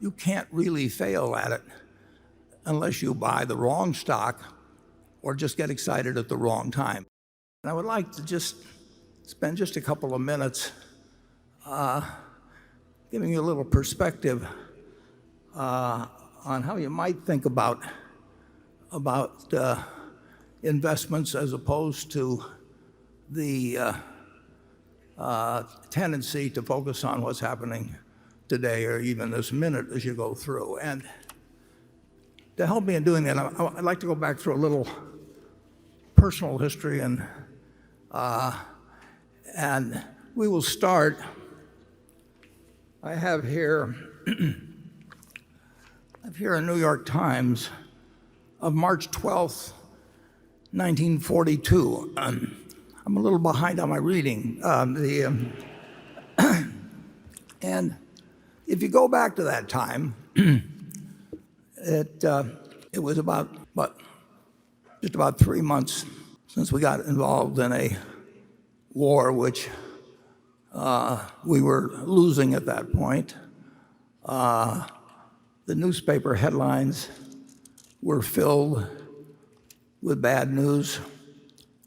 you can't really fail at it unless you buy the wrong stock or just get excited at the wrong time. And I would like to just spend just a couple of minutes giving you a little perspective on how you might think about investments as opposed to the tendency to focus on what's happening today or even this minute as you go through. And to help me in doing that, I'd like to go back through a little personal history, and we will start. I have here a New York Times of March 12th, 1942. I'm a little behind on my reading. And if you go back to that time, it was just about 3 months since we got involved in a war which we were losing at that point. The newspaper headlines were filled with bad news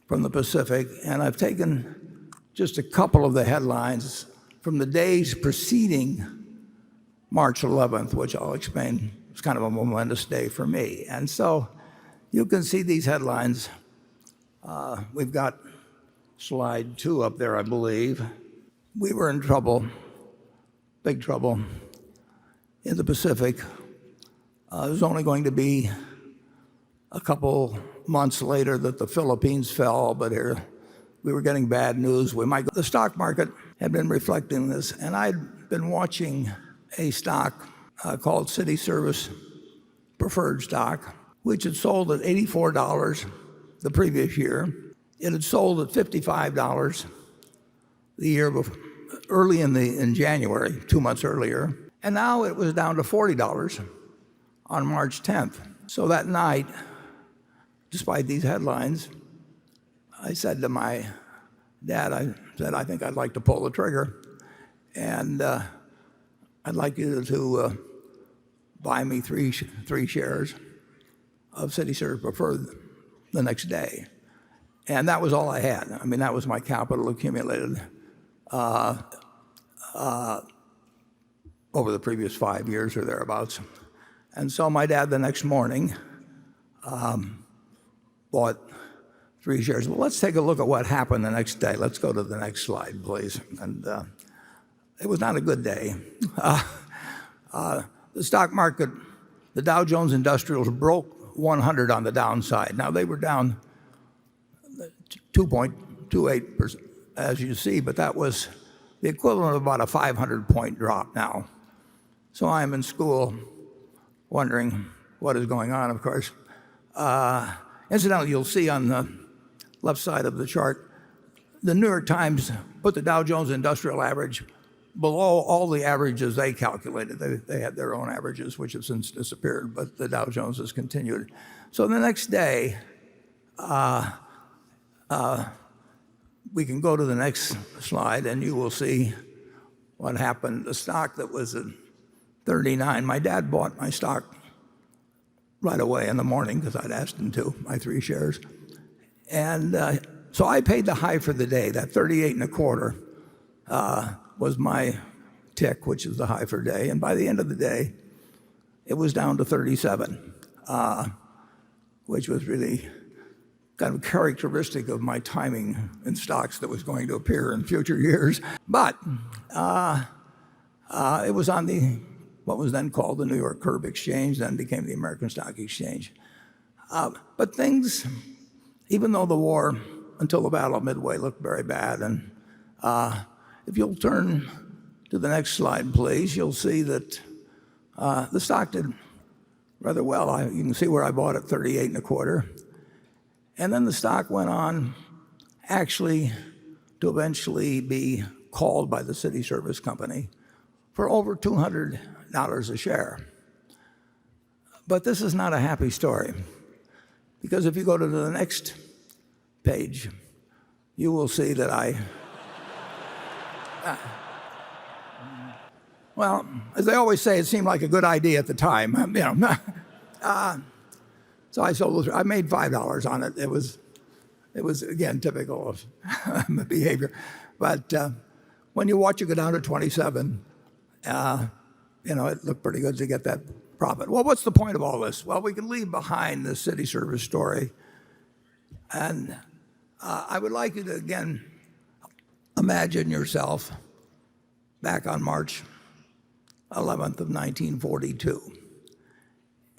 from the Pacific, and I've taken just a couple of the headlines from the days preceding March 11th, which I'll explain. It's kind of a momentous day for me. And so you can see these headlines. We've got slide 2 up there, I believe. We were in trouble, big trouble, in the Pacific. It was only going to be a couple months later that the Philippines fell, but here we were getting bad news. The stock market had been reflecting this, and I'd been watching a stock called City Service preferred stock, which had sold at $84 the previous year. It had sold at $55 the year before, early in January, 2 months earlier, and now it was down to $40 on March 10th. So that night, despite these headlines, I said to my dad, I think I'd like to pull the trigger, and I'd like you to buy me three shares of City Service Preferred the next day. And that was all I had. I mean, that was my capital accumulated over the previous 5 years or thereabouts. And so my dad the next morning bought 3 shares. Well, let's take a look at what happened the next day. Let's go to the next slide, please. And it was not a good day. The stock market, the Dow Jones Industrials broke 100 on the downside. Now they were down 2.28%, as you see, but that was the equivalent of about a 500-point drop now. So I'm in school wondering what is going on, of course. Incidentally, you'll see on the left side of the chart, the New York Times put the Dow Jones Industrial Average below all the averages they calculated. They had their own averages, which have since disappeared, but the Dow Jones has continued. So the next day, we can go to the next slide, and you will see what happened. The stock that was at 39, my dad bought my stock right away in the morning because I'd asked him to, my 3 shares. And so I paid the high for the day. That 38 and a quarter was my tick, which is the high for day. And by the end of the day, it was down to 37, which was really kind of characteristic of my timing in stocks that was going to appear in future years. But it was on what was then called the New York Curb Exchange, then became the American Stock Exchange. But things, even though the war until the Battle of Midway looked very bad, and if you'll turn to the next slide, please, you'll see that the stock did rather well. You can see where I bought it, 38 and a quarter. And then the stock went on actually to eventually be called by the City Service Company for over $200 a share. But this is not a happy story, because if you go to the next page, you will see that Well, as they always say, it seemed like a good idea at the time. So I sold. I made $5 on it. It was again typical of my behavior. But when you watch it go down to 27, it looked pretty good to get that profit. Well, what's the point of all this? Well, we can leave behind the city service story, and I would like you to again imagine yourself back on March 11th of 1942.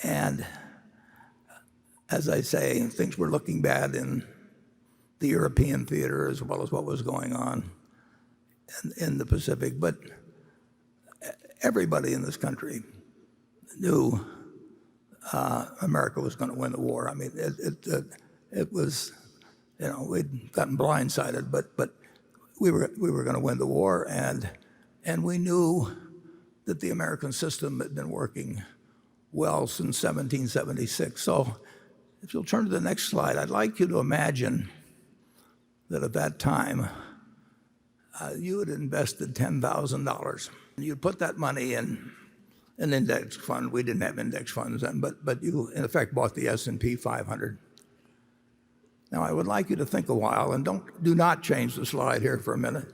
And as I say, things were looking bad in the European theater as well as what was going on in the Pacific. But everybody in this country knew America was going to win the war. I mean, it was, we'd gotten blindsided, but we were going to win the war, and we knew that the American system had been working well since 1776. So if you'll turn to the next slide, I'd like you to imagine that at that time you had invested $10,000. You'd put that money in an index fund. We didn't have index funds then, but you in effect bought the S&P 500. Now I would like you to think a while, and do not change the slide here for a minute.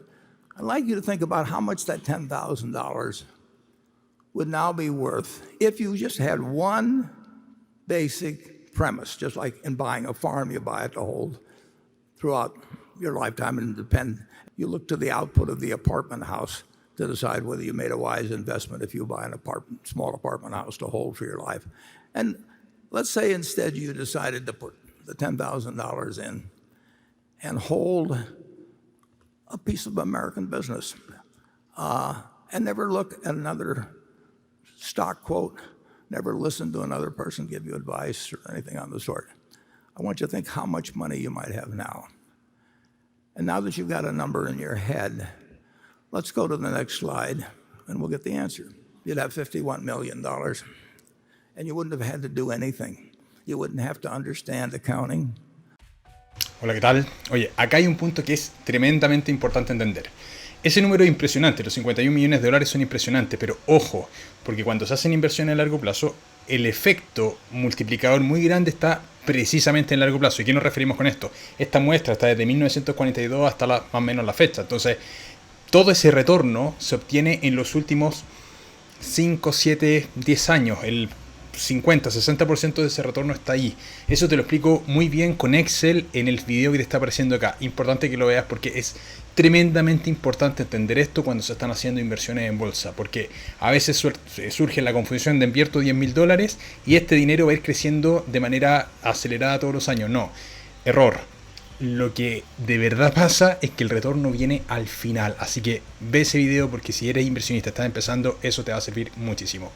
I'd like you to think about how much that $10,000 would now be worth if you just had one basic premise, just like in buying a farm, you buy it to hold throughout your lifetime and you look to the output of the apartment house to decide whether you made a wise investment if you buy small apartment house to hold for your life. And let's say instead you decided to put the $10,000 in and hold a piece of American business and never look at another stock quote, never listen to another person give you advice or anything on the sort. I want you to think how much money you might have now. And now that you've got a number in your head, let's go to the next slide and we'll get the answer. You'd have $51 million and you wouldn't have had to do anything. You wouldn't have to understand accounting. Hola, ¿qué tal? Oye, acá hay un punto que es tremendamente importante entender. Ese número es impresionante, los $51 millones son impresionantes, pero ojo, porque cuando se hacen inversiones a largo plazo, el efecto multiplicador muy grande está precisamente en largo plazo. ¿Y qué nos referimos con esto? Esta muestra está desde 1942 hasta más o menos la fecha. Entonces, todo ese retorno se obtiene en los últimos 5, 7, 10 años. El 50-60% de ese retorno está ahí. Eso te lo explico muy bien con Excel en el video que te está apareciendo acá. Importante que lo veas porque es tremendamente importante entender esto cuando se están haciendo inversiones en bolsa, porque a veces surge la confusión de invierto $10.000 y este dinero va a ir creciendo de manera acelerada todos los años. No, error. Lo que de verdad pasa es que el retorno viene al final. Así que ve ese video porque si eres inversionista, estás empezando, eso te va a servir muchísimo.